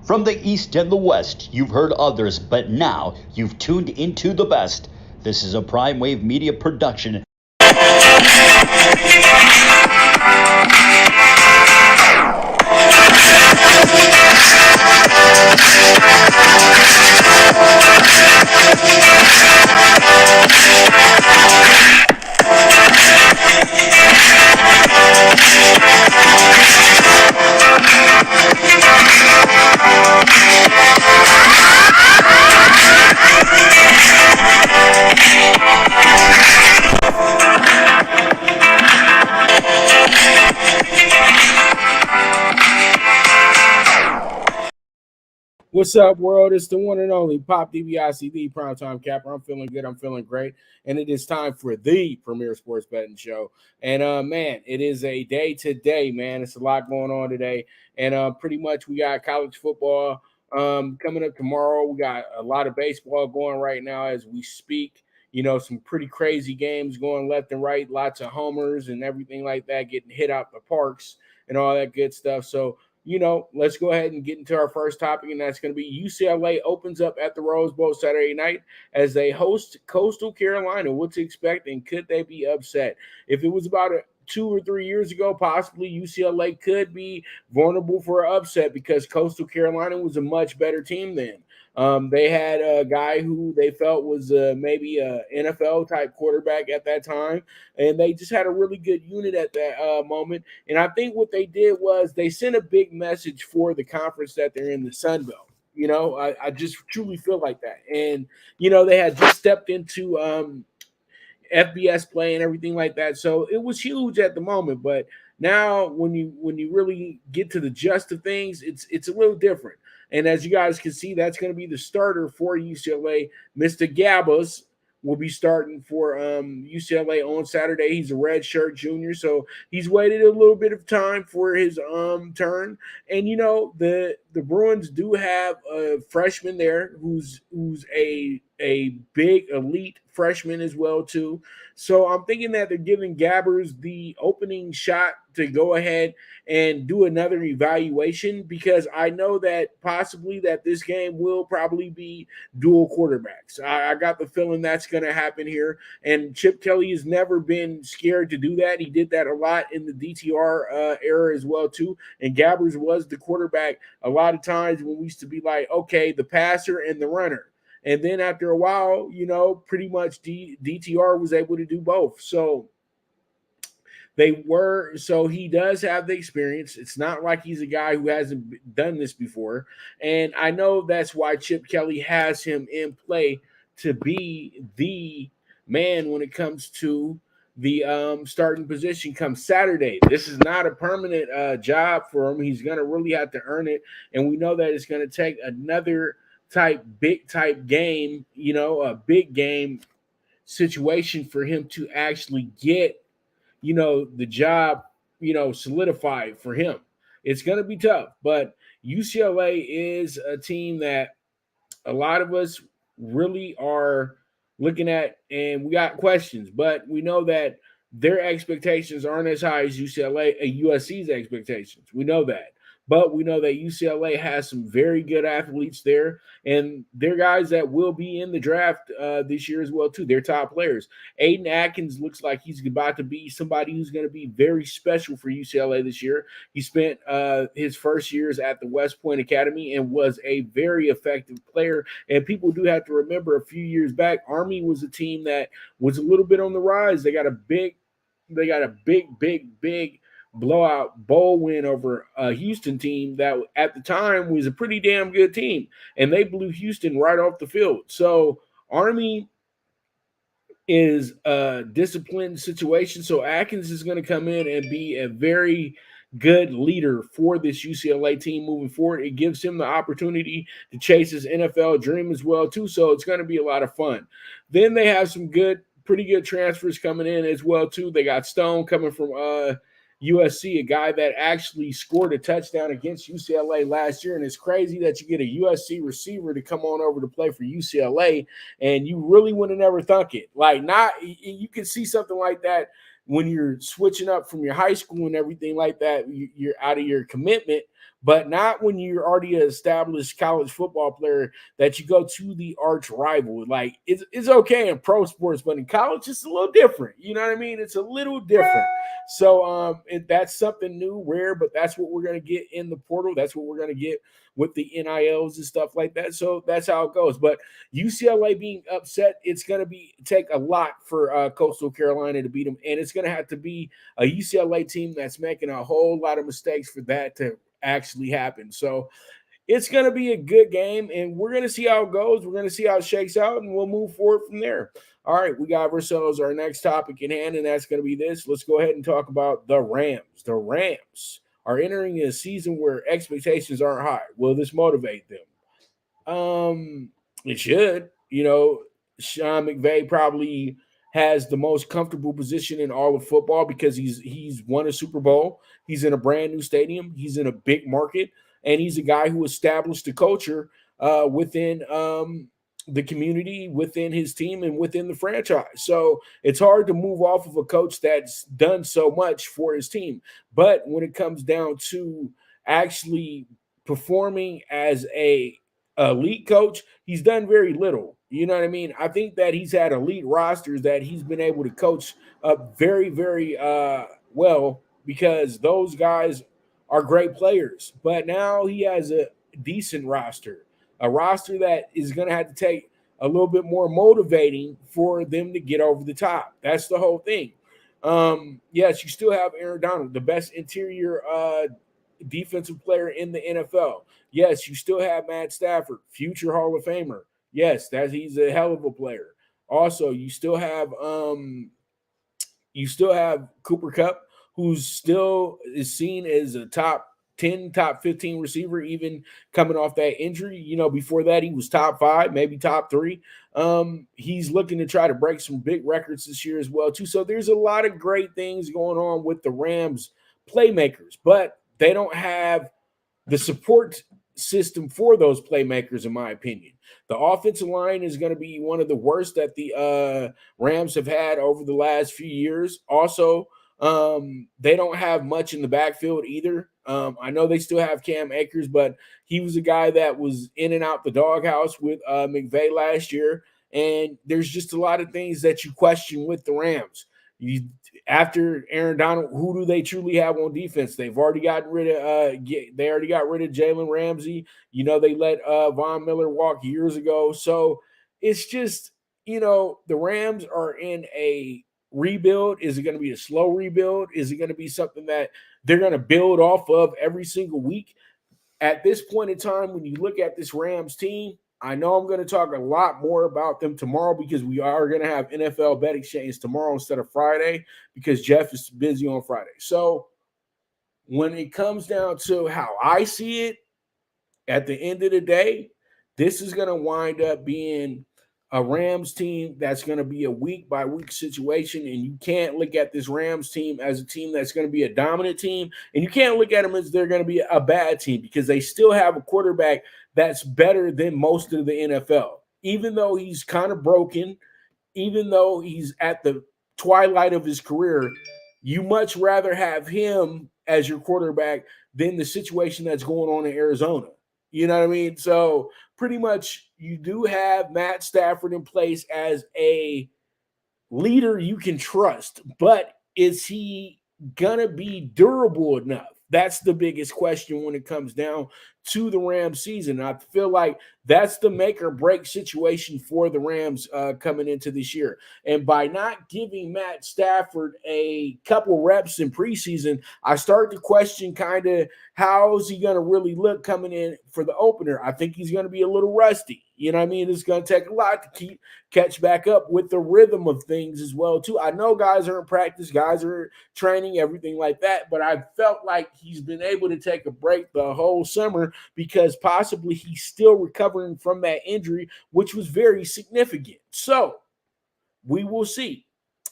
From the East and the West, you've heard others, but now you've tuned into the best. This is a Prime Wave Media production. What's up, world? It's the one and only Pop DBacks, the Primetime Capper. I'm feeling good. I'm feeling great. And it is time for the premier sports betting show. And, man, it is a day today, man. It's a lot going on today. And pretty much we got college football coming up tomorrow. We got a lot of baseball going right now as we speak. You know, some pretty crazy games going left and right. Lots of homers and everything like that getting hit out the parks and all that good stuff. So, you know, let's go ahead and get into our first topic, and that's going to be UCLA opens up at the Rose Bowl Saturday night as they host Coastal Carolina. What to expect, and could they be upset? If it was about 2 or 3 years ago, possibly UCLA could be vulnerable for an upset because Coastal Carolina was a much better team then. They had a guy who they felt was maybe an NFL-type quarterback at that time, and they just had a really good unit at that moment. And I think what they did was they sent a big message for the conference that they're in, the Sun Belt. You know, I just truly feel like that. And, you know, they had just stepped into FBS play and everything like that. So it was huge at the moment. But now when you really get to the gist of things, it's a little different. And as you guys can see, that's going to be the starter for UCLA. Mr. Gabbas will be starting for UCLA on Saturday. He's a redshirt junior, so he's waited a little bit of time for his turn. And, you know, the Bruins do have a freshman there who's a big elite freshman as well, too. So I'm thinking that they're giving Gabbers the opening shot to go ahead and do another evaluation because I know that possibly that this game will probably be dual quarterbacks. I got the feeling that's going to happen here. And Chip Kelly has never been scared to do that. He did that a lot in the DTR era as well, too. And Gabbers was the quarterback a lot of times when we used to be like, okay, the passer and the runner. And then after a while, you know, pretty much DTR was able to do both. So he does have the experience. It's not like he's a guy who hasn't done this before. And I know that's why Chip Kelly has him in play to be the man when it comes to the starting position come Saturday. This is not a permanent job for him. He's going to really have to earn it. And we know that it's going to take another big game, you know, a big game situation for him to actually get, you know, the job, you know, solidified for him. It's going to be tough, but UCLA is a team that a lot of us really are looking at, and we got questions, but we know that their expectations aren't as high as USC's expectations. We know that. But we know that UCLA has some very good athletes there, and they're guys that will be in the draft this year as well, too. They're top players. Aiden Atkins looks like he's about to be somebody who's going to be very special for UCLA this year. He spent his first years at the West Point Academy and was a very effective player. And people do have to remember a few years back, Army was a team that was a little bit on the rise. They got a big blowout bowl win over a Houston team that at the time was a pretty damn good team, and they blew Houston right off the field. So Army is a disciplined situation. So Atkins is going to come in and be a very good leader for this UCLA team moving forward. It gives him the opportunity to chase his NFL dream as well, too. So it's going to be a lot of fun. Then they have some pretty good transfers coming in as well, too. They got Stone coming from USC, a guy that actually scored a touchdown against UCLA last year. And it's crazy that you get a USC receiver to come on over to play for UCLA, and you really would have never thunk it. Like, you can see something like that when you're switching up from your high school and everything like that. You're out of your commitment. but not when you're already an established college football player that you go to the arch rival. Like it's okay in pro sports, but in college it's a little different. You know what I mean? It's a little different. So that's something new, rare, but that's what we're gonna get in the portal. That's what we're gonna get with the NILs and stuff like that. So that's how it goes. But UCLA being upset, it's going to take a lot for Coastal Carolina to beat them, and it's going to have to be a UCLA team that's making a whole lot of mistakes for that to actually happen. So it's going to be a good game, and we're going to see how it goes. We're going to see how it shakes out, and we'll move forward from there. All right, we got ourselves our next topic in hand, and that's going to be this. Let's go ahead and talk about the Rams. The Rams are entering a season where expectations aren't high. Will this motivate them? It should. You know, Sean McVay probably has the most comfortable position in all of football because he's won a Super Bowl. He's in a brand new stadium. He's in a big market, and he's a guy who established the culture within the community, within his team, and within the franchise. So it's hard to move off of a coach that's done so much for his team. But when it comes down to actually performing as a elite coach, he's done very little. You know what I mean? I think that he's had elite rosters that he's been able to coach up very, very well because those guys are great players. But now he has a decent roster, a roster that is going to have to take a little bit more motivating for them to get over the top. That's the whole thing. Yes, you still have Aaron Donald, the best interior defensive player in the NFL. Yes, you still have Matt Stafford, future Hall of Famer. Yes, he's a hell of a player. Also, you still have Cooper Kupp, who's still is seen as a top 10, top 15 receiver, even coming off that injury. You know, before that, he was top 5, maybe top 3. He's looking to try to break some big records this year as well, too. So there's a lot of great things going on with the Rams playmakers, but they don't have the support system for those playmakers, in my opinion. The offensive line is going to be one of the worst that the Rams have had over the last few years. Also, they don't have much in the backfield either. I know they still have Cam Akers, but he was a guy that was in and out the doghouse with McVay last year. And there's just a lot of things that you question with the Rams. After Aaron Donald, who do they truly have on defense? They've already gotten rid of they already got rid of Jalen Ramsey. You know, they let Von Miller walk years ago. So it's just, you know, the Rams are in a rebuild. Is it going to be a slow rebuild? Is it going to be something that they're going to build off of every single week? At this point in time, when you look at this Rams team, I know I'm going to talk a lot more about them tomorrow because we are going to have NFL bet exchange tomorrow instead of Friday because Jeff is busy on Friday. So when it comes down to how I see it, at the end of the day, this is going to wind up being a Rams team that's going to be a week-by-week situation, and you can't look at this Rams team as a team that's going to be a dominant team, and you can't look at them as they're going to be a bad team because they still have a quarterback that's better than most of the NFL. Even though he's kind of broken, even though he's at the twilight of his career, you much rather have him as your quarterback than the situation that's going on in Arizona. You know what I mean? So pretty much you do have Matt Stafford in place as a leader you can trust, but is he going to be durable enough? That's the biggest question when it comes down to the Rams season. I feel like that's the make or break situation for the Rams coming into this year. And by not giving Matt Stafford a couple reps in preseason, I start to question kind of how is he going to really look coming in for the opener. I think he's going to be a little rusty. You know what I mean? It's going to take a lot to catch back up with the rhythm of things as well, too. I know guys are in practice, guys are training, everything like that, but I felt like he's been able to take a break the whole summer because possibly he's still recovering from that injury, which was very significant. So we will see.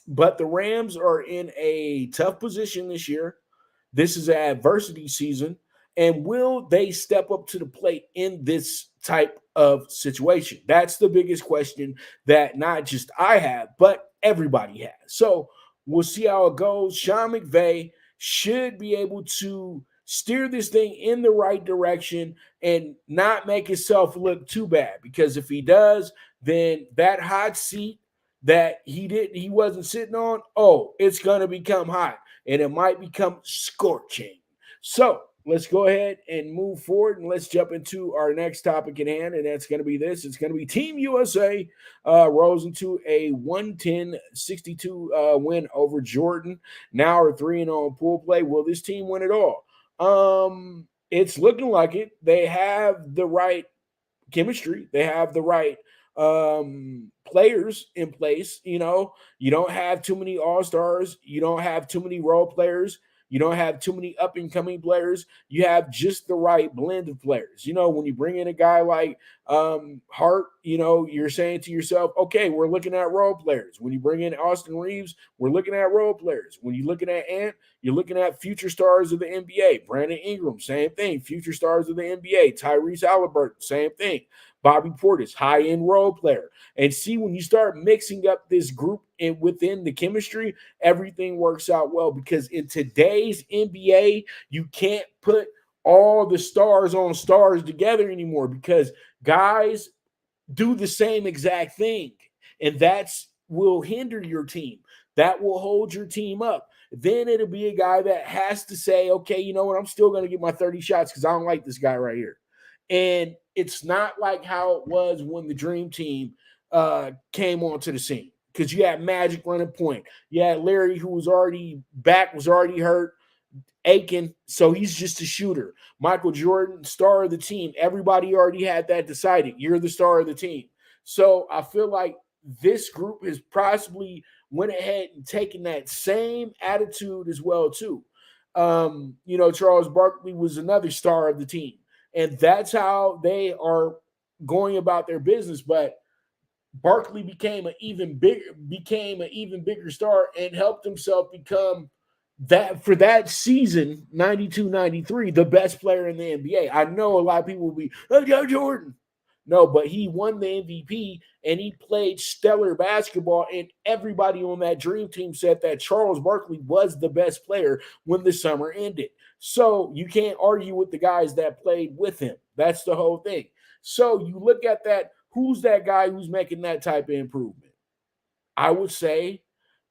But the Rams are in a tough position this year. This is an adversity season. And will they step up to the plate in this type of situation? That's the biggest question that not just I have, but everybody has. So we'll see how it goes. Sean McVay should be able to steer this thing in the right direction and not make himself look too bad. Because if he does, then that hot seat that he wasn't sitting on, oh, it's going to become hot, and it might become scorching. So let's go ahead and move forward, and let's jump into our next topic at hand, and that's going to be this. It's going to be Team USA rolls into a 110-62 win over Jordan. Now are 3-0 in pool play. Will this team win it all? It's looking like it. They have the right chemistry. They have the right players in place. You know, you don't have too many all-stars. You don't have too many role players. You don't have too many up-and-coming players. You have just the right blend of players. You know, when you bring in a guy like Hart, you know, you're saying to yourself, okay, we're looking at role players. When you bring in Austin Reeves, we're looking at role players. When you're looking at Ant, you're looking at future stars of the NBA. Brandon Ingram, same thing. Future stars of the NBA. Tyrese Halliburton, same thing. Bobby Portis, high-end role player. And see, when you start mixing up this group and within the chemistry, everything works out well, because in today's NBA, you can't put all the stars on stars together anymore, because guys do the same exact thing, and that's will hinder your team. That will hold your team up. Then it'll be a guy that has to say, okay, you know what, I'm still going to get my 30 shots because I don't like this guy right here. And it's not like how it was when the Dream Team came onto the scene, because you had Magic running point. You had Larry, who was already hurt, aching, so he's just a shooter. Michael Jordan, star of the team. Everybody already had that decided. You're the star of the team. So I feel like this group has possibly went ahead and taken that same attitude as well, too. You know, Charles Barkley was another star of the team. And that's how they are going about their business. But Barkley became an even bigger star and helped himself become that for that season, 92-93, the best player in the NBA. I know a lot of people will be, oh, Joe Jordan. No, but he won the MVP and he played stellar basketball, and everybody on that Dream Team said that Charles Barkley was the best player when the summer ended. So you can't argue with the guys that played with him. That's the whole thing. So you look at that, who's that guy who's making that type of improvement? I would say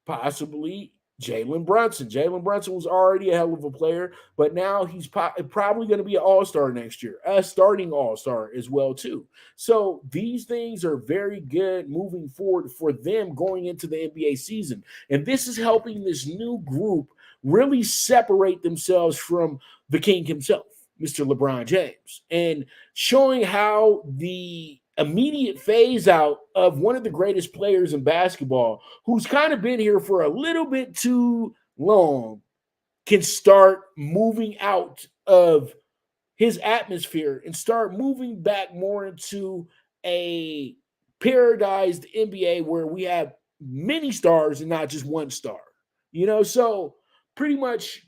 possibly Jalen Brunson. Jalen Brunson was already a hell of a player, but now he's probably going to be an all-star next year, a starting all-star as well too. So these things are very good moving forward for them going into the NBA season. And this is helping this new group really separate themselves from the king himself, Mr. LeBron James, and showing how the immediate phase out of one of the greatest players in basketball, who's kind of been here for a little bit too long, can start moving out of his atmosphere and start moving back more into a paradised NBA where we have many stars and not just one star. You know, so pretty much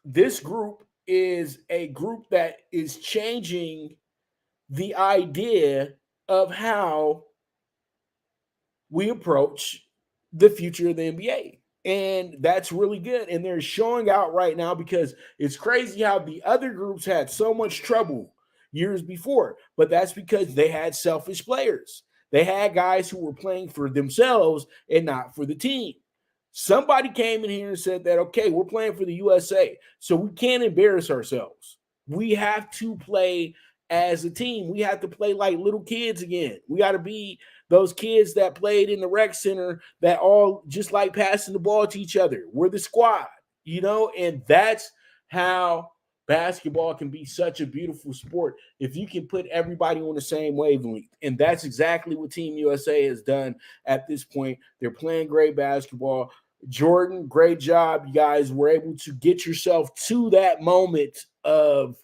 this group is a group that is changing the idea of how we approach the future of the NBA. And that's really good. And they're showing out right now, because it's crazy how the other groups had so much trouble years before. But that's because they had selfish players. They had guys who were playing for themselves and not for the team. Somebody came in here and said that, okay, we're playing for the USA, so we can't embarrass ourselves. We have to play as a team. We have to play like little kids again. We got to be those kids that played in the rec center that all just like passing the ball to each other. We're the squad, you know, and that's how basketball can be such a beautiful sport if you can put everybody on the same wavelength. And that's exactly what Team USA has done at this point. They're playing great basketball. Jordan, great job. You guys were able to get yourself to that moment of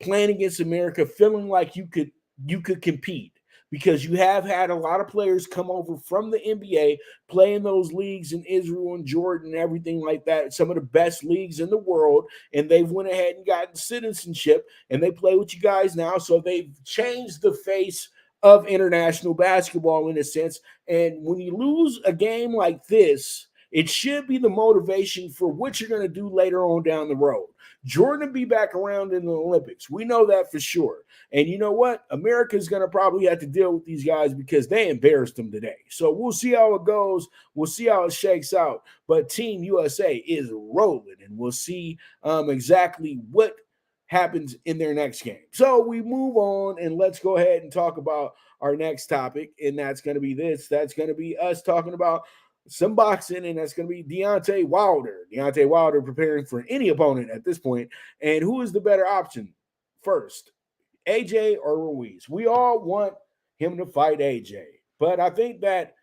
playing against America, feeling like you could compete, because you have had a lot of players come over from the NBA, play in those leagues in Israel and Jordan and everything like that, some of the best leagues in the world, and they've went ahead and gotten citizenship, and they play with you guys now. So they've changed the face of international basketball in a sense. And when you lose a game like this, it should be the motivation for what you're going to do later on down the road. Jordan will be back around in the Olympics. We know that for sure. And you know what? America's going to probably have to deal with these guys because they embarrassed them today. So we'll see how it goes. We'll see how it shakes out. But Team USA is rolling, and we'll see exactly what happens in their next game. So we move on, and let's go ahead and talk about our next topic, and that's going to be this. That's going to be us talking about some boxing, and that's going to be Deontay Wilder. Deontay Wilder preparing for any opponent at this point. And who is the better option first, AJ or Ruiz? We all want him to fight AJ, but I think that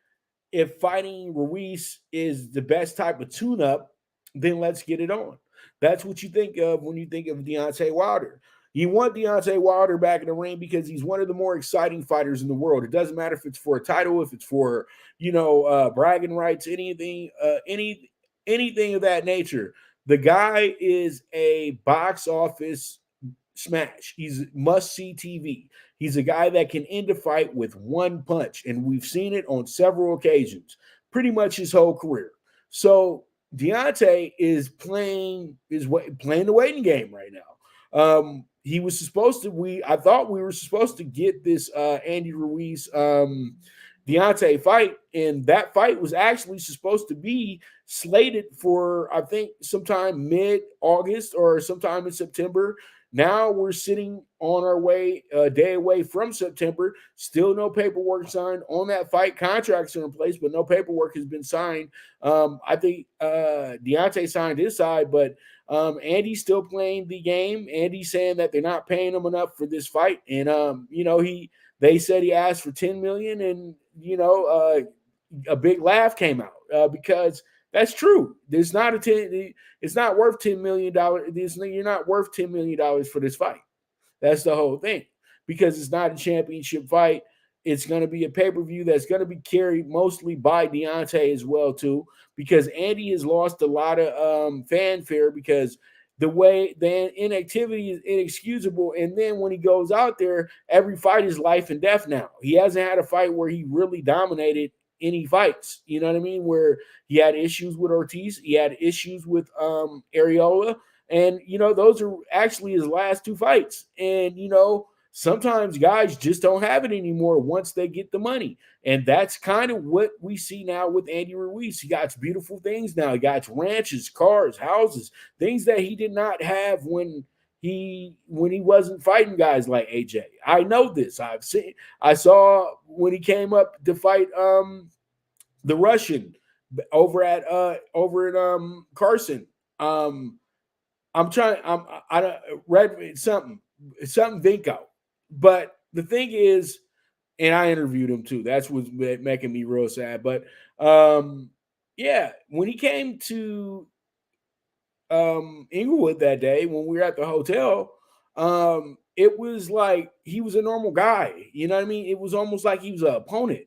if fighting Ruiz is the best type of tune-up, then let's get it on. That's what you think of when you think of Deontay Wilder. You want Deontay Wilder back in the ring because he's one of the more exciting fighters in the world. It doesn't matter if it's for a title, if it's for, bragging rights, anything of that nature. The guy is a box office smash. He's must-see TV. He's a guy that can end a fight with one punch, and we've seen it on several occasions, pretty much his whole career. So Deontay is playing the waiting game right now. He was supposed to. I thought we were supposed to get this Andy Ruiz Deontay fight, and that fight was actually supposed to be slated for, I think, sometime mid-August or sometime in September. Now we're sitting on our way, a day away from September. Still no paperwork signed on that fight. Contracts are in place, but no paperwork has been signed. I think Deontay signed his side, but Andy's still playing the game. Andy's saying that they're not paying him enough for this fight, and they said he asked for $10 million, and a big laugh came out because that's true. It's not worth $10 million. You're not worth $10 million for this fight. That's the whole thing, because it's not a championship fight. It's going to be a pay-per-view that's going to be carried mostly by Deontay as well, too, because Andy has lost a lot of fanfare because the inactivity is inexcusable. And then when he goes out there, every fight is life and death now. He hasn't had a fight where he really dominated any fights. You know what I mean? Where he had issues with Ortiz. He had issues with Areola. And, those are actually his last two fights. And, sometimes guys just don't have it anymore once they get the money. And that's kind of what we see now with Andy Ruiz. He got beautiful things now. He got ranches, cars, houses, things that he did not have when he wasn't fighting guys like AJ. I know this. I saw when he came up to fight the Russian over at Carson. I read something Vinko. But the thing is, and I interviewed him too. That's what's making me real sad. But when he came to Inglewood that day when we were at the hotel, it was like he was a normal guy. You know what I mean? It was almost like he was an opponent.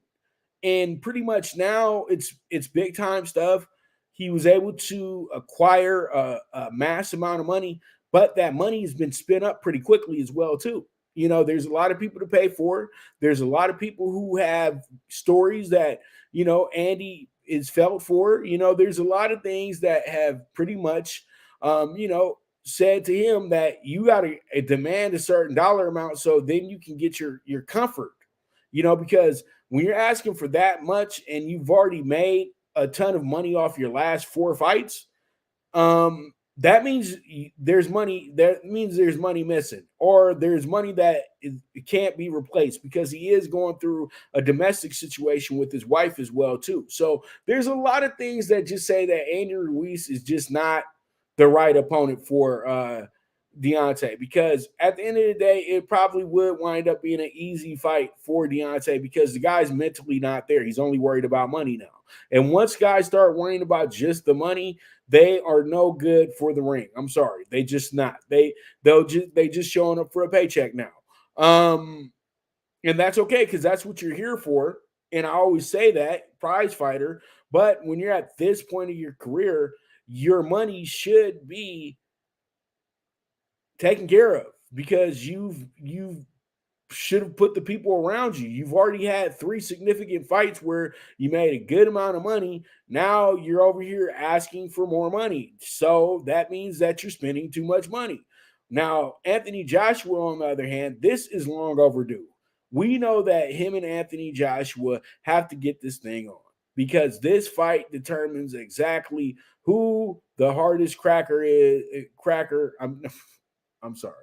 And pretty much now it's big time stuff. He was able to acquire a mass amount of money, but that money has been spent up pretty quickly as well too. There's a lot of people to pay for. There's a lot of people who have stories that, Andy is felt for. There's a lot of things that have pretty much, said to him that you got to demand a certain dollar amount so then you can get your comfort, because when you're asking for that much and you've already made a ton of money off your last 4 fights, that means there's money. That means there's money missing, or there's money that can't be replaced because he is going through a domestic situation with his wife as well too. So there's a lot of things that just say that Andy Ruiz is just not the right opponent for Deontay, because at the end of the day, it probably would wind up being an easy fight for Deontay because the guy's mentally not there. He's only worried about money now. And once guys start worrying about just the money, they are no good for the ring. I'm sorry. They just not. They just showing up for a paycheck now. And that's okay because that's what you're here for. And I always say that, prize fighter. But when you're at this point of your career, your money should be taken care of because you've should have put the people around you. You've already had 3 significant fights where you made a good amount of money. Now you're over here asking for more money. So that means that you're spending too much money. Now, Anthony Joshua, on the other hand, this is long overdue. We know that him and Anthony Joshua have to get this thing on because this fight determines exactly who the hardest cracker is. I'm sorry.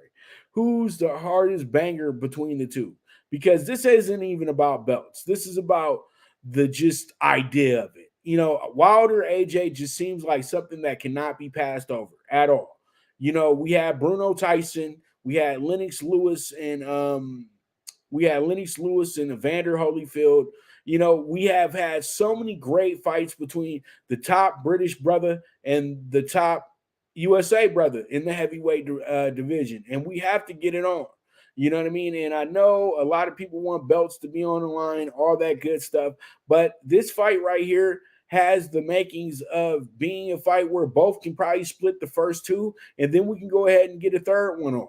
Who's the hardest banger between the two? Because this isn't even about belts. This is about the just idea of it. You know, Wilder AJ just seems like something that cannot be passed over at all. You know, we had Bruno Tyson, we had Lennox Lewis and Evander Holyfield. You know, we have had so many great fights between the top British brother and the top USA brother in the heavyweight division, and we have to get it on. You know what I mean? And I know a lot of people want belts to be on the line, all that good stuff, but this fight right here has the makings of being a fight where both can probably split the first two, and then we can go ahead and get a third one on.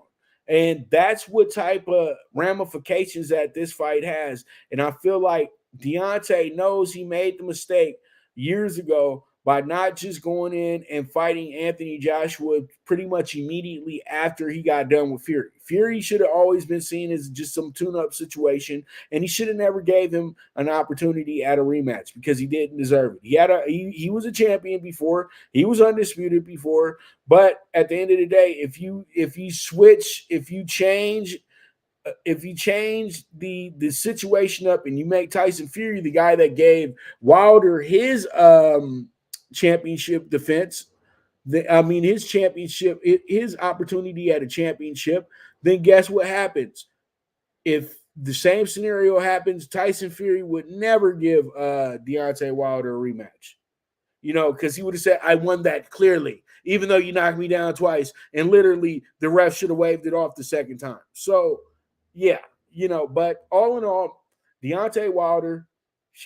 And that's what type of ramifications that this fight has. And I feel like Deontay knows he made the mistake years ago by not just going in and fighting Anthony Joshua pretty much immediately after he got done with Fury. Fury should have always been seen as just some tune-up situation, and he should have never gave him an opportunity at a rematch because he didn't deserve it. He was a champion before, he was undisputed before, but at the end of the day, if you change the situation up and you make Tyson Fury the guy that gave Wilder his championship defense, his opportunity at a championship, then guess what happens? If the same scenario happens, Tyson Fury would never give Deontay Wilder a rematch. You know, because he would have said, I won that clearly, even though you knocked me down twice. And literally, the ref should have waved it off the second time. So, yeah, you know, but all in all, Deontay Wilder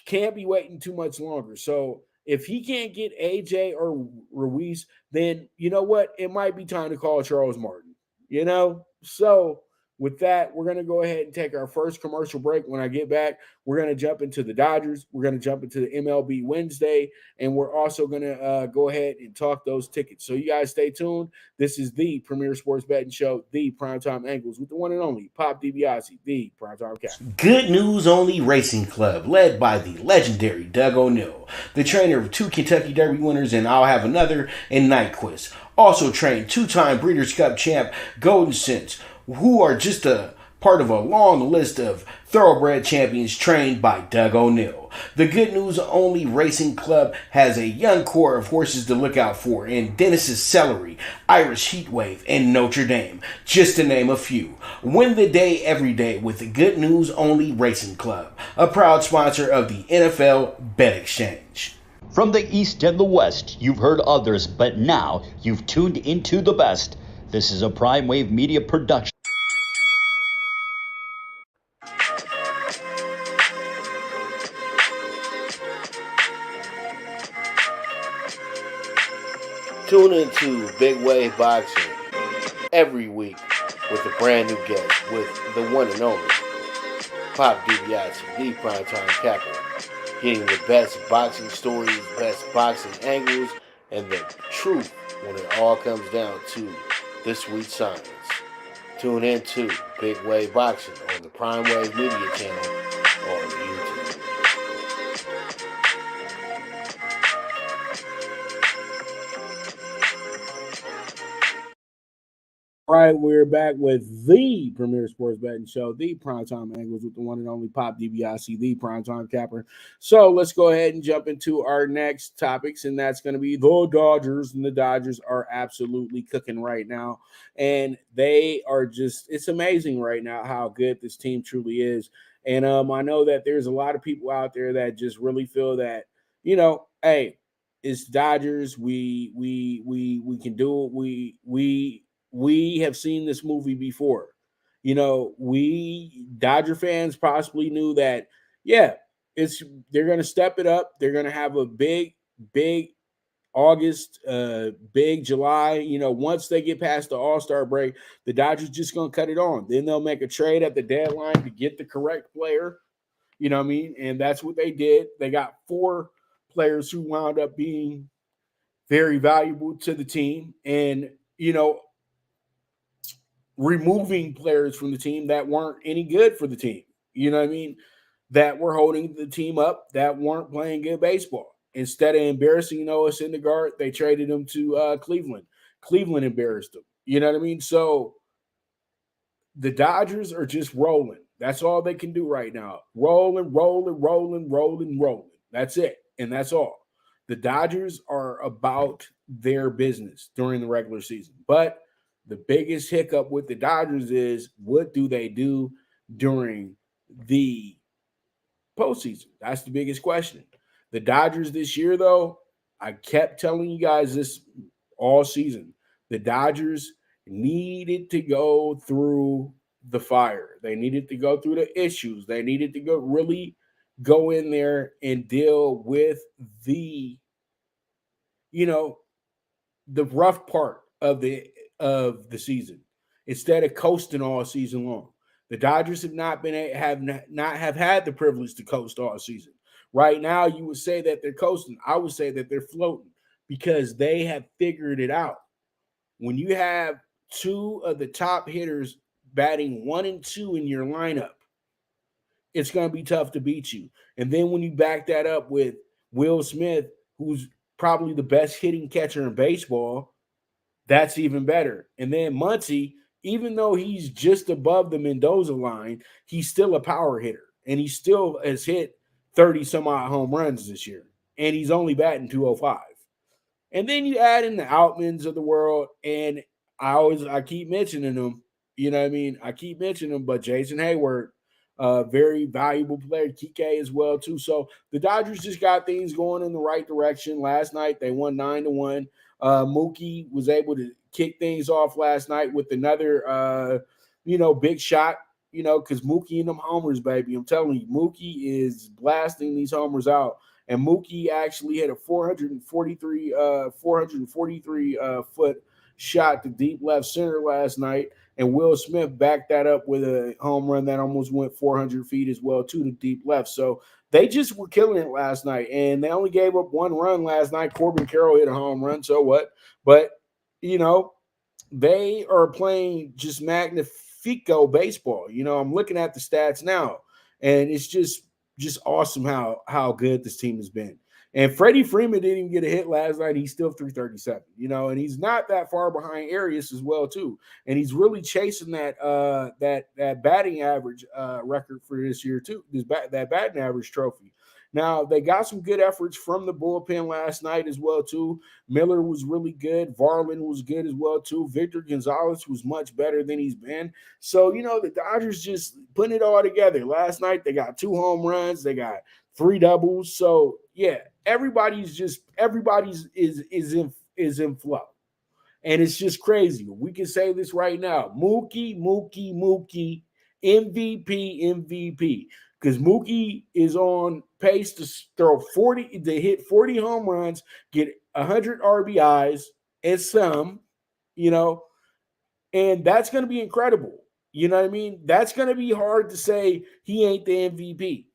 can't be waiting too much longer. So, if he can't get AJ or Ruiz, then you know what? It might be time to call Charles Martin, you know? So, with that, we're going to go ahead and take our first commercial break. When I get back, we're going to jump into the Dodgers. We're going to jump into the MLB Wednesday, and we're also going to go ahead and talk those tickets. So you guys stay tuned. This is the Premier Sports Betting Show, the Primetime Angles, with the one and only Pop DiBiase, the Primetime Captain. Good News Only Racing Club, led by the legendary Doug O'Neill, the trainer of 2 Kentucky Derby winners, and I'll have another in Nyquist. Also trained 2-time Breeders' Cup champ Golden Sense, who are just a part of a long list of thoroughbred champions trained by Doug O'Neill. The Good News Only Racing Club has a young core of horses to look out for in Dennis's Celery, Irish Heatwave, and Notre Dame, just to name a few. Win the day every day with the Good News Only Racing Club, a proud sponsor of the NFL Bet Exchange. From the East and the West, you've heard others, but now you've tuned into the best. This is a Prime Wave Media production. Tune into Big Wave Boxing every week with a brand new guest with the one and only Pop DiBiase, the Primetime Capper, getting the best boxing stories, best boxing angles, and the truth when it all comes down to the sweet science. Tune in to Big Wave Boxing on the Prime Wave Media channel on YouTube. All right, we're back with the Premier Sports Betting Show, the Primetime Angles, with the one and only Pop DiBiase, the Primetime Capper. So let's go ahead and jump into our next topics, and that's going to be the Dodgers. And the Dodgers are absolutely cooking right now, and they are it's amazing right now how good this team truly is. And I know that there's a lot of people out there that just really feel that, you know, hey, it's Dodgers. We can do it. We have seen this movie before. You know, we Dodger fans possibly knew that, yeah, they're going to step it up. They're going to have a big August, big July. Once they get past the All-Star break, the Dodgers just gonna cut it on. Then they'll make a trade at the deadline to get the correct player. You know what I mean? And that's what they did. They got 4 players who wound up being very valuable to the team, and removing players from the team that weren't any good for the team. You know what I mean? That were holding the team up, that weren't playing good baseball. Instead of embarrassing Noah Syndergaard, they traded him to Cleveland. Cleveland embarrassed him. You know what I mean? So the Dodgers are just rolling. That's all they can do right now. Rolling. That's it. And that's all. The Dodgers are about their business during the regular season. But the biggest hiccup with the Dodgers is, what do they do during the postseason? That's the biggest question. The Dodgers this year, though, I kept telling you guys this all season. The Dodgers needed to go through the fire. They needed to go through the issues. They needed to really go in there and deal with the rough part of the season, instead of coasting all season long. The Dodgers have not had the privilege to coast all season. Right now, you would say that they're coasting. I would say that they're floating, because they have figured it out. When you have 2 of the top hitters batting 1 and 2 in your lineup, it's going to be tough to beat you. And then when you back that up with Will Smith, who's probably the best hitting catcher in baseball, that's even better. And then Muncy, even though he's just above the Mendoza line, he's still a power hitter. And he still has hit 30-some-odd home runs this year. And he's only batting 205. And then you add in the Outmans of the world, and I keep mentioning them. You know what I mean? I keep mentioning them, but Jason Hayward, very valuable player, Kike as well, too. So the Dodgers just got things going in the right direction. Last night, they won 9-1. Mookie was able to kick things off last night with another, big shot, because Mookie and them homers, baby. I'm telling you, Mookie is blasting these homers out. And Mookie actually had a 443 foot shot to deep left center last night. And Will Smith backed that up with a home run that almost went 400 feet as well, to the deep left. So they just were killing it last night. And they only gave up 1 run last night. Corbin Carroll hit a home run, so what? But, they are playing just magnifico baseball. I'm looking at the stats now, and it's just awesome how good this team has been. And Freddie Freeman didn't even get a hit last night. He's still 337, and he's not that far behind Arias as well, too. And he's really chasing that batting average record for this year, too, that batting average trophy. Now, they got some good efforts from the bullpen last night as well, too. Miller was really good. Varland was good as well, too. Victor Gonzalez was much better than he's been. So, the Dodgers just putting it all together. Last night, they got 2 home runs. They got 3 doubles. So, yeah, everybody's is in flow. And it's just crazy. We can say this right now. Mookie, MVP. Because Mookie is on pace to hit 40 home runs, get 100 RBIs and some, and that's going to be incredible. You know what I mean? That's going to be hard to say he ain't the MVP.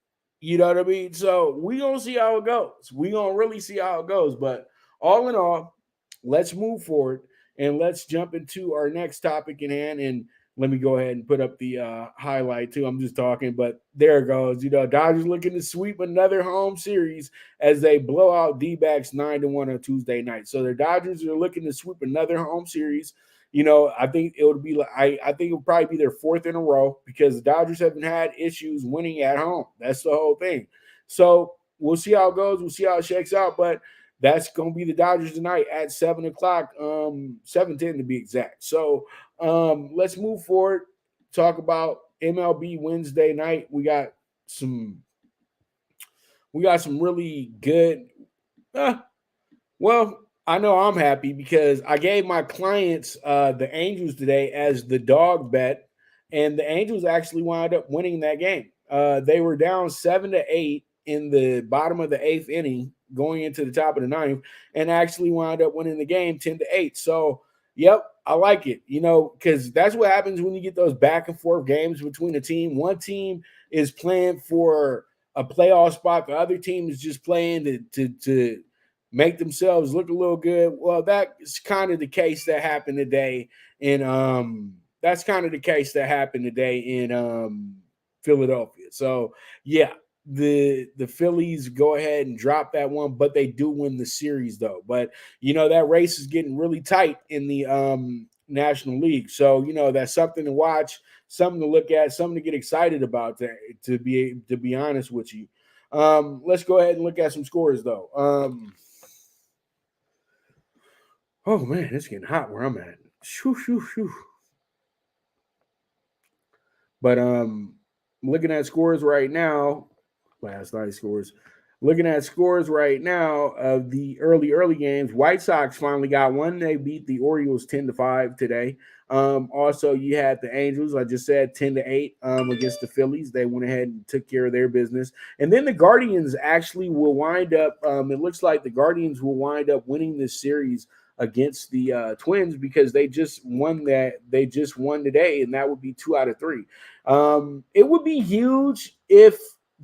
You know what I mean? So we're going to see how it goes. We're going to really see how it goes. But all in all, let's move forward and let's jump into our next topic in hand. And let me go ahead and put up the highlight too. I'm just talking, but there it goes. Dodgers looking to sweep another home series as they blow out DBacks 9-1 on Tuesday night. So the Dodgers are looking to sweep another home series. I think it would be I think it would probably be their 4th in a row, because the Dodgers haven't had issues winning at home. That's the whole thing. So we'll see how it goes. We'll see how it shakes out. But that's going to be the Dodgers tonight at 7 o'clock, 7:10 to be exact. So let's move forward. Talk about MLB Wednesday night. We got some really good. Well, I know I'm happy because I gave my clients the Angels today as the dog bet, and the Angels actually wound up winning that game. They were down 7-8 in the bottom of the 8th inning going into the top of the ninth, and actually wound up winning the game 10-8. So, yep, I like it, because that's what happens when you get those back and forth games between a team. One team is playing for a playoff spot. The other team is just playing to make themselves look a little good. Well, that's kind of the case that happened today in Philadelphia. So, yeah, the Phillies go ahead and drop that one, but they do win the series though. But that race is getting really tight in the National League. So that's something to watch, something to look at, something to get excited about. To be honest with you, let's go ahead and look at some scores though. Oh man, it's getting hot where I'm at. Shoo, shoo, shoo. But looking at scores right now, last night's scores. Looking at scores right now of the early games, White Sox finally got one. They beat the Orioles 10-5 today. Also, you had the Angels, I just said 10-8 against the Phillies. They went ahead and took care of their business. And then the Guardians actually will wind up, it looks like the Guardians will wind up winning this series against the Twins because they just won today, and that would be 2 out of 3. It would be huge if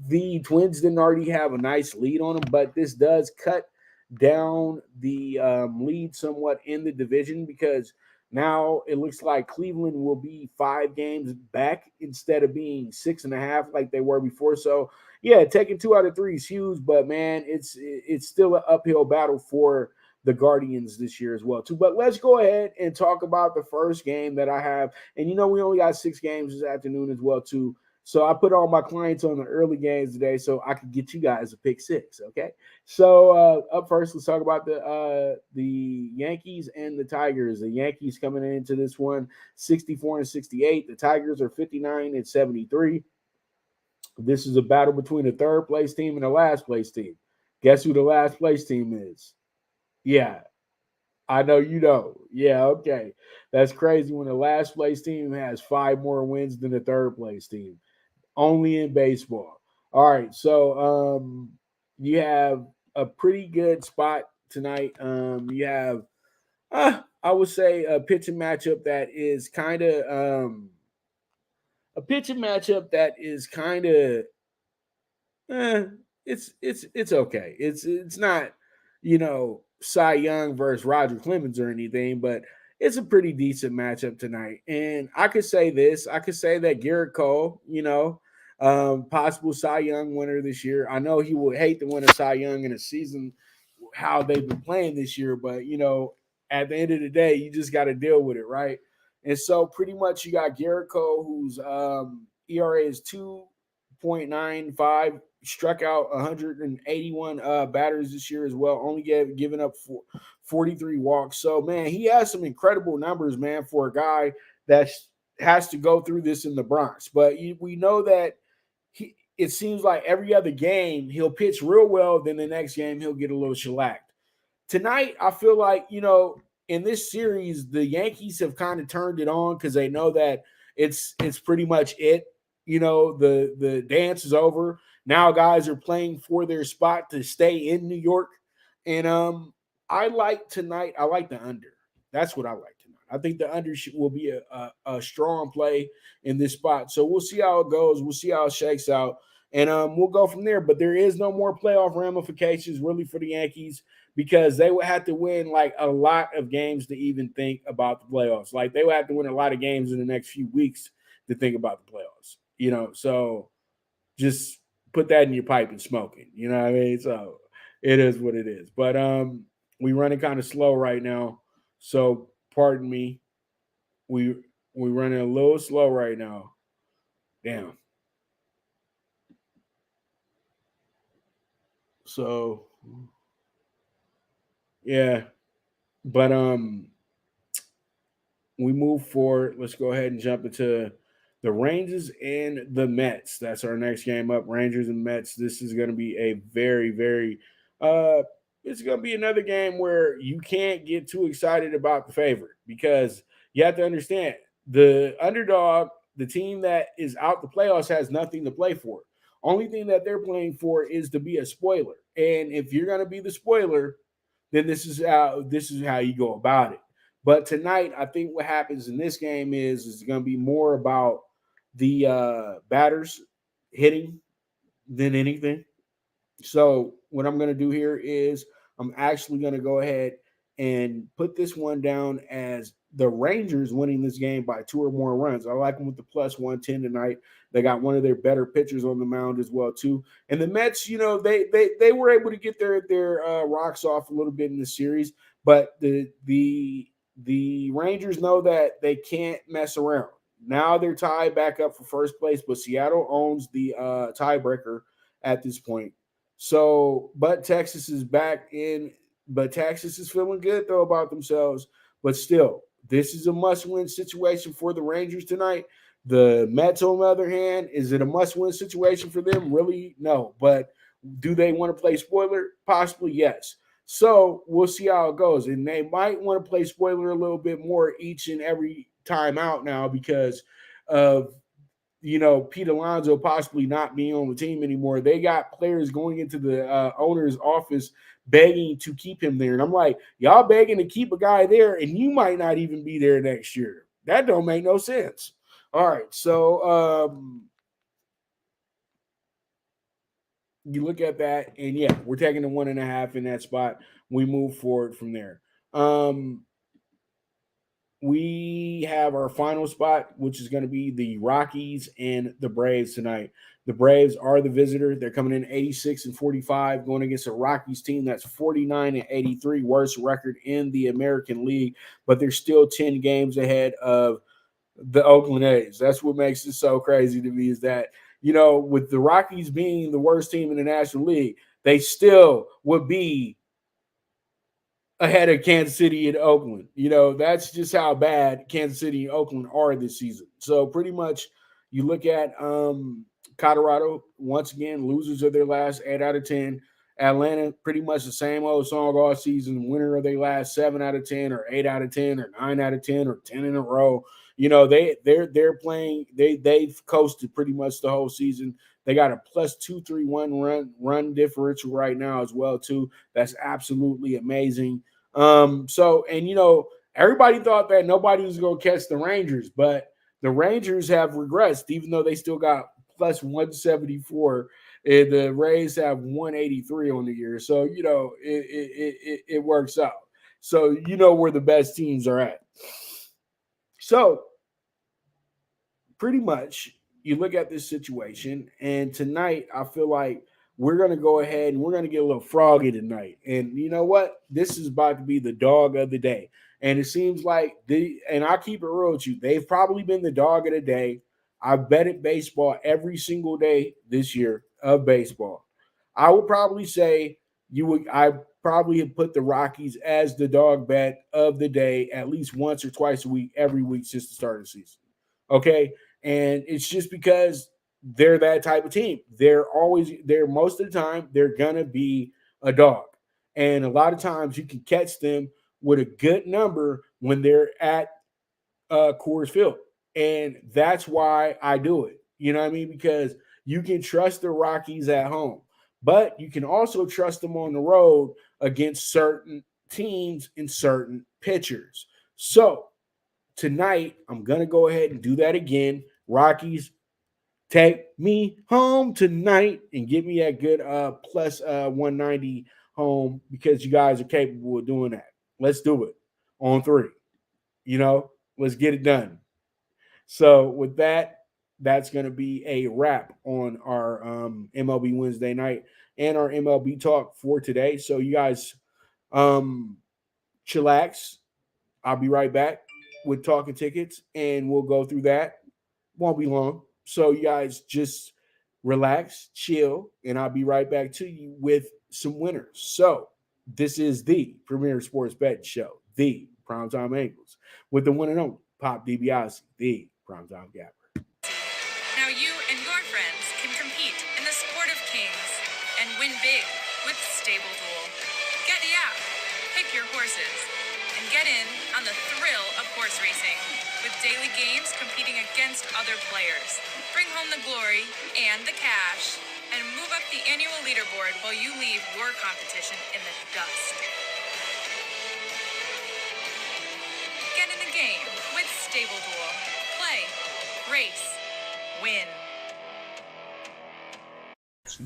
the Twins didn't already have a nice lead on them, but this does cut down the lead somewhat in the division because now it looks like Cleveland will be 5 games back instead of being 6.5 like they were before. So yeah, taking 2 out of 3 is huge, but man, it's still an uphill battle for the Guardians this year as well too. But let's go ahead and talk about the first game that I have. And we only got 6 games this afternoon as well too. So I put all my clients on the early games today so I could get you guys a pick 6. Okay. So up first, let's talk about the Yankees and the Tigers. The Yankees coming into this one 64-68. The Tigers are 59-73. This is a battle between the third place team and the last place team. Guess who the last place team is? Yeah, I know you know. Yeah, okay. That's crazy when the last place team has 5 more wins than the third place team. Only in baseball. All right, so you have a pretty good spot tonight. You have, I would say, a pitching matchup that is kind of it's okay. It's not, Cy Young versus Roger Clemens or anything, but it's a pretty decent matchup tonight. And I could say this. I could say that Garrett Cole, possible Cy Young winner this year. I know he would hate to win a Cy Young in a season how they've been playing this year, but, at the end of the day, you just got to deal with it, right? And so pretty much you got Garrett Cole, whose ERA is 2.95, struck out 181 batters this year as well, only giving up 43 walks. So, man, he has some incredible numbers, man, for a guy that has to go through this in the Bronx. But we know that it seems like every other game he'll pitch real well, then the next game he'll get a little shellacked. Tonight, I feel like, in this series, the Yankees have kind of turned it on because they know that it's pretty much it. The dance is over. Now guys are playing for their spot to stay in New York. And I like tonight. I like the under. That's what I like tonight. I think the under will be a strong play in this spot. So we'll see how it goes. We'll see how it shakes out. And we'll go from there. But there is no more playoff ramifications really for the Yankees because they would have to win like a lot of games to even think about the playoffs. Like they would have to win a lot of games in the next few weeks to think about the playoffs. So just put that in your pipe and smoke it. You know what I mean? So it is what it is. But we running kind of slow right now. So pardon me. We running a little slow right now. Damn. So yeah. But we move forward. Let's go ahead and jump into the Rangers and the Mets. That's our next game up. Rangers and Mets. This is going to be a very, very it's going to be another game where you can't get too excited about the favorite because you have to understand the underdog, the team that is out the playoffs has nothing to play for. Only thing that they're playing for is to be a spoiler. And if you're going to be the spoiler, then this is how you go about it. But tonight, I think what happens in this game is going to be more about the batters hitting than anything. So what I'm going to do here is I'm actually going to go ahead and put this one down as the Rangers winning this game by 2 or more runs. I like them with the plus 110 tonight. They got one of their better pitchers on the mound as well too. And the Mets, they were able to get their rocks off a little bit in the series, but the Rangers know that they can't mess around. Now they're tied back up for first place, but Seattle owns the tiebreaker at this point. So, but Texas is back in, but Texas is feeling good though about themselves. But still, this is a must-win situation for the Rangers tonight. The Mets, on the other hand, is it a must-win situation for them? Really, no. But do they want to play spoiler? Possibly, yes. So we'll see how it goes. And they might want to play spoiler a little bit more each and every time out now because of Pete Alonso possibly not being on the team anymore. They got players going into the owner's office begging to keep him there. And I'm like, y'all begging to keep a guy there, and you might not even be there next year. That don't make no sense. All right, so you look at that, and yeah, we're taking the 1.5 in that spot. We move forward from there. We have our final spot, which is going to be the Rockies and the Braves tonight. The Braves are the visitor. They're coming in 86-45, going against a Rockies team that's 49-83, worst record in the American League, but they're still 10 games ahead of the Oakland A's. That's what makes it so crazy to me is that, with the Rockies being the worst team in the National League, they still would be ahead of Kansas City and Oakland. That's just how bad Kansas City and Oakland are this season. So pretty much you look at Colorado, once again, losers of their last 8 out of 10. Atlanta, pretty much the same old song all season, winner of their last 7 out of 10 or 8 out of 10 or 9 out of 10 or 10 in a row. They're playing, they've coasted pretty much the whole season. They got a plus 231 run differential right now as well, too. That's absolutely amazing. Everybody thought that nobody was going to catch the Rangers, but the Rangers have regressed, even though they still got plus 174, and the Rays have 183 on the year. So, it works out. So, where the best teams are at. So, pretty much, you look at this situation, and tonight I feel like we're going to go ahead and we're going to get a little froggy tonight. And you know what? This is about to be the dog of the day. And it seems like and I keep it real with you, they've probably been the dog of the day. I've betted baseball every single day this year of baseball. I would probably say I probably have put the Rockies as the dog bet of the day at least once or twice a week, every week since the start of the season. Okay. And it's just because they're that type of team. They're most of the time, they're going to be a dog. And a lot of times you can catch them with a good number when they're at Coors Field. And that's why I do it. You know what I mean? Because you can trust the Rockies at home, but you can also trust them on the road against certain teams and certain pitchers. So tonight, I'm going to go ahead and do that again. Rockies, take me home tonight and give me that good plus 190 home because you guys are capable of doing that. Let's do it on 3. Let's get it done. So with that, that's going to be a wrap on our MLB Wednesday night and our MLB talk for today. So you guys chillax. I'll be right back with Talkin Tickets, and we'll go through that. Won't be long. So you guys just relax, chill, and I'll be right back to you with some winners. So this is the Premier Sports Betting Show, the PrimeTimeAngles, with the one and only Pop DiBiase, the PrimeTime Gapper. Now you and your friends can compete in the sport of kings and win big with Stable Duel. Get the app, pick your horses, and get in on the thrill of horse racing. with daily games competing against other players. Bring home the glory and the cash, and move up the annual leaderboard while you leave your competition in the dust. Get in the game with Stable Duel. Play, race, win.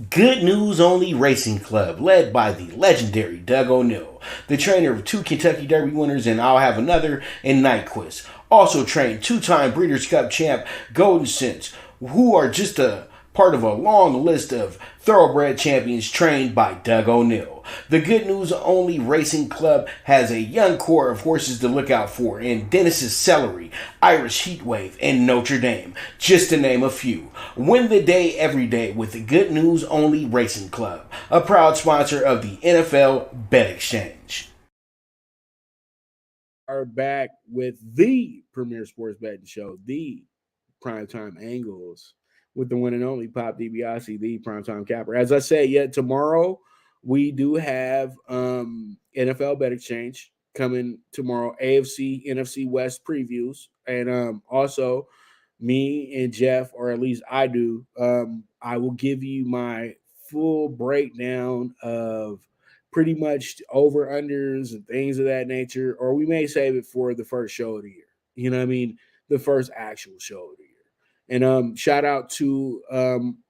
Good News Only Racing Club, led by the legendary Doug O'Neill, the trainer of 2 Kentucky Derby winners, and I'll have another in Nyquist. Also trained 2-time Breeders' Cup champ Golden Sense, who are just a part of a long list of thoroughbred champions trained by Doug O'Neill. The Good News Only Racing Club has a young core of horses to look out for in Dennis's Celery, Irish Heatwave, and Notre Dame, just to name a few. Win the day every day with the Good News Only Racing Club, a proud sponsor of the NFL Bet Exchange. Are back with the premier sports betting show, the Primetime Angles, with the one and only Pop DiBiase, the Primetime Capper. As I said, yet tomorrow we do have NFL Bet Exchange coming tomorrow, AFC, NFC West previews, and also me and Jeff, or at least I do, I will give you my full breakdown of pretty much over-unders and things of that nature, or we may save it for the first show of the year. You know what I mean? The first actual show of the year. And shout out to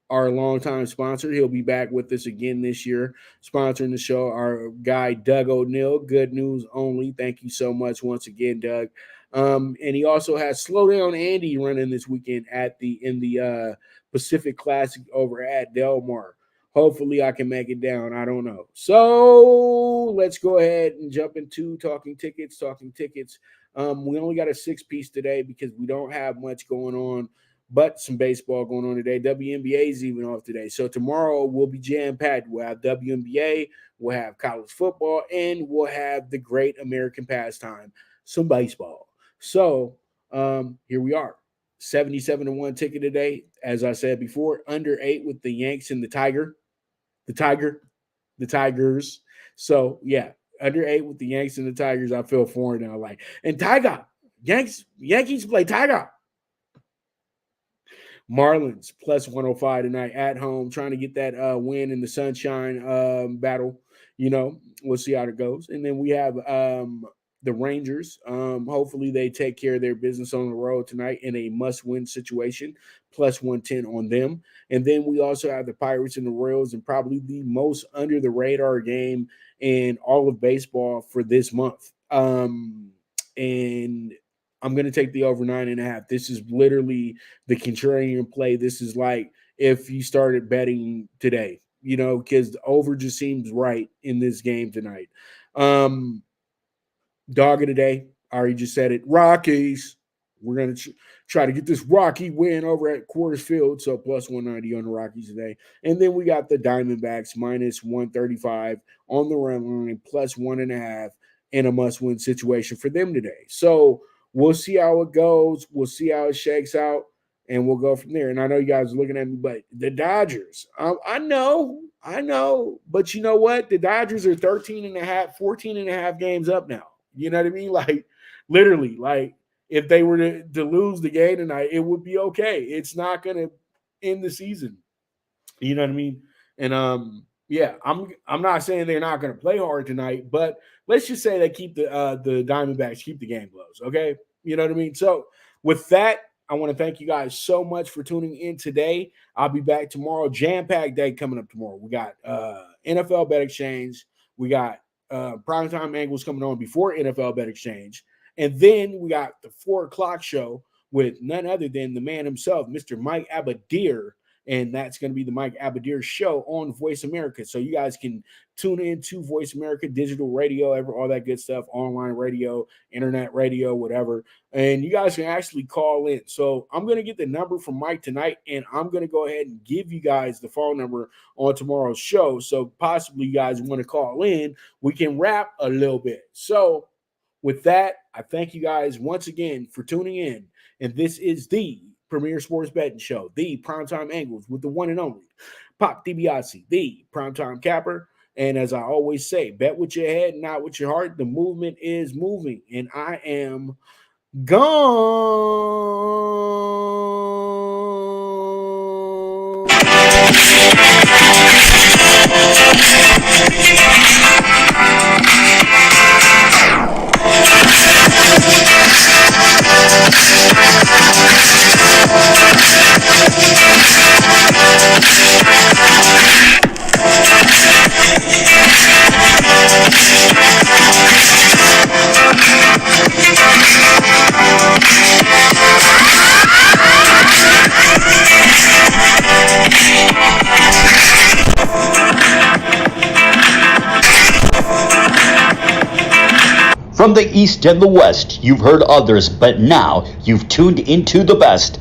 our longtime sponsor. He'll be back with us again this year, sponsoring the show, our guy Doug O'Neill, Good News Only. Thank you so much once again, Doug. And he also has Slow Down Andy running this weekend in the Pacific Classic over at Del Mar. Hopefully I can make it down. I don't know. So let's go ahead and jump into Talking Tickets. We only got a 6-piece today because we don't have much going on, but some baseball going on today. WNBA is even off today. So tomorrow we'll be jam-packed. We'll have WNBA, we'll have college football, and we'll have the great American pastime, some baseball. So here we are. 77-1 ticket today. As I said before, under 8 with the Yanks and the Tigers. So yeah, under 8 with the Yanks and the Tigers. I feel foreign now. And Tiger, Yankees play Tiger. Marlins plus 105 tonight at home, trying to get that win in the sunshine battle. We'll see how it goes. And then we have the Rangers. Hopefully they take care of their business on the road tonight in a must-win situation, plus 110 on them. And then we also have the Pirates and the Royals, and probably the most under-the-radar game in all of baseball for this month. And I'm going to take the over 9.5. This is literally the contrarian play. This is like if you started betting today, because the over just seems right in this game tonight. Dog of the day, I already just said it. Rockies. We're going to try to get this Rocky win over at Coors Field, so plus 190 on the Rockies today. And then we got the Diamondbacks minus 135 on the run line, plus 1.5 in a must-win situation for them today. So we'll see how it goes. We'll see how it shakes out, and we'll go from there. And I know you guys are looking at me, but the Dodgers, I know. But you know what? The Dodgers are 14.5 games up now. You know what I mean? Literally, if they were to lose the game tonight, it would be okay. It's not going to end the season. You know what I mean? And yeah, I'm not saying they're not going to play hard tonight, but let's just say they keep the Diamondbacks keep the game close. Okay, you know what I mean. So with that, I want to thank you guys so much for tuning in today. I'll be back tomorrow. Jam-packed day coming up tomorrow. We got NFL Bet Exchange. We got Primetime Angles coming on before NFL Bet Exchange. And then we got the 4 o'clock show with none other than the man himself, Mr. Mike Abadir. And that's going to be the Mike Abadir show on Voice America. So you guys can tune in to Voice America, digital radio, all that good stuff, online radio, internet radio, whatever. And you guys can actually call in. So I'm going to get the number from Mike tonight, and I'm going to go ahead and give you guys the phone number on tomorrow's show. So possibly you guys want to call in. We can rap a little bit. So with that, I thank you guys once again for tuning in. And this is the Premier Sports Betting Show, the Primetime Angles with the one and only Pop DiBiase, the Primetime Capper. And as I always say, bet with your head, not with your heart. The movement is moving. And I am Gone. From the East and the West, you've heard others, but now you've tuned into the best.